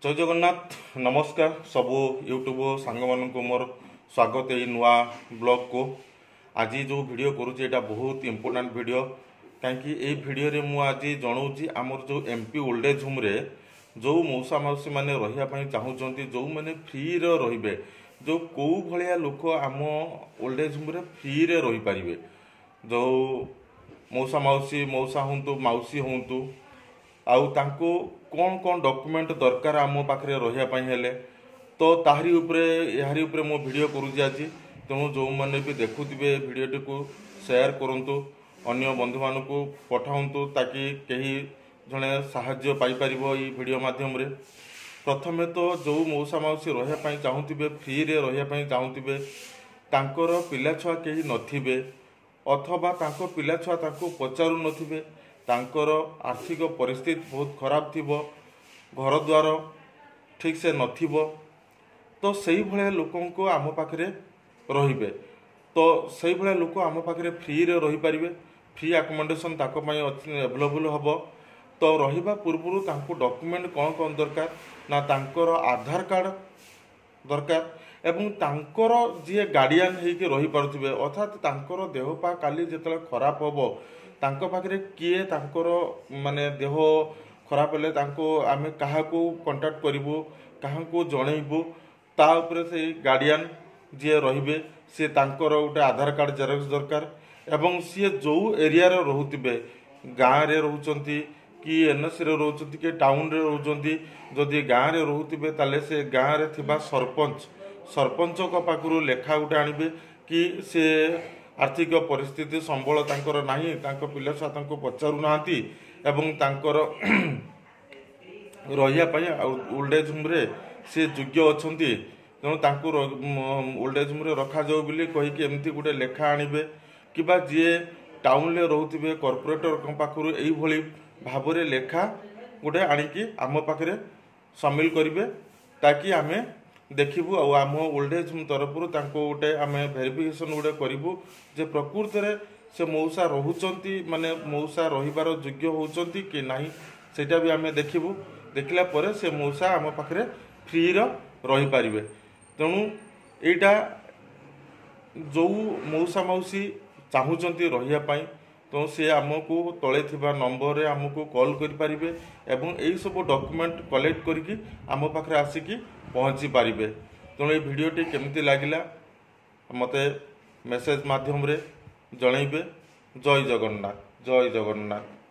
जय जगन्नाथ नमस्कार सबू यूट्यूब सांग मान मोर स्वागत यही नुआ ब्लॉग को। आज जो वीडियो करुँचे यहाँ बहुत इंपोर्टेंट वीडियो कहीं वीडियो रे मु आज जनाऊँगी आमर जो एमपी ओल्ड एज होम रे जो मौसा मौसी मैंने रही चाहूँगी जो मैंने फ्री रे जो कौ भाया लोक आम ओल्ड एज होम रे फ्री रे रही पारे जो मौसा मौसी मौसा हूँ मौसी हूँ आउ तांको कौन कौन डॉक्यूमेंट दरकार आम पाखे रही तो ताहरी उपरे मो वीडियो करुँगी आज तेणु जो मैंने भी देखुवे वीडियोटी को शेयर करूँ अन्य बंधु मान को पठाऊँ ताकि कहीं जड़े साहाय्य पाइपर ये वीडियो मध्यम रे। प्रथमे तो जो मौसा मौसी रही चाहूवे फ्री रे रही चाहूवे तांकर पिला छुआ कहीं नथिबे अथवा तांको पिला छुआ तांको पचारू नथिबे तांकर आर्थिक परिस्थिति बहुत खराब थिबो घर द्वार ठीक से नथिबो तो सही भले लोकों को आम पाखे रहिबे तो सही भले लोक आम पाखे फ्री रे रही पारिबे फ्री अकोमोडेशन ताको पई अवेलेबल हबो। तो रहिबा पूर्वरु तांको डॉक्यूमेंट कौन कौन दरकार ना तांकर आधार कार्ड दरकार एवं तांकर जी गार्डियन होइके रही पारुथिबे अर्थात तांकर देह पा काली जेतले खराब हबो तांको पाखे किए तांकर माने देह खराब हेले तांको आमे काहाको कांटेक्ट करिवो काहाको जणैबो ता उपरे से गार्डियन जी रहिबे से तांकर गोटे आधार कार्ड जेरक्स दरकार एवं सी जो एरिया रे रहुतिबे गाँव रे रहउचंती कि एनएससी रे रहउचंती कि टाउन रे रहउचंती जदि गाँव रे रहउतिबे ताले से गाँव रे थिबा सरपंच को पाखरु लेखा गोटे आनिबे कि से आर्थिक परिस्थिति संबल तांकर नाही तांको पिला छुआ तांको पचारू नाहांती एवं तांकर रहिया पई ओल्ड एज होम रे से योग्य अछंती तेणु तांको ओल्ड एज होम रे रखा जाऊ बोली कहिके एमती गोटे लेखा आनिबे किबा जे टाउन रे रहउथिबे कॉर्पोरेटर पाखरु एई भली भाबरे लेखा गोटे आनिकी आम पाखरे शामिल करिवे ताकि आमे देखिबू आम ओल्ड एज होम तरफ गोटे आम भेरिफिकेशन गोटे करूँ जे प्रकृत रे से मौसा रोचंती माने मौसा रहिबार योग्य होचंती कि नहीं सेटा भी आम देखिबू देखला परे से मौसा आम पाखरे फ्री रही पारिबे। तेणु एटा जो मौसा मौसी चाहूचंती रहिया पई तो से आमको तले थिबा नंबर रे आमको कॉल करि पारिबे एवं एई सब डॉक्यूमेंट कलेक्ट करिकि आम पाखरे आसिकी पहुँची पारिबे। तेणु ये वीडियोटी केमती लागिला मते मेसेज माध्यम रे जणैबे। जय जगन्नाथ जय जगन्नाथ।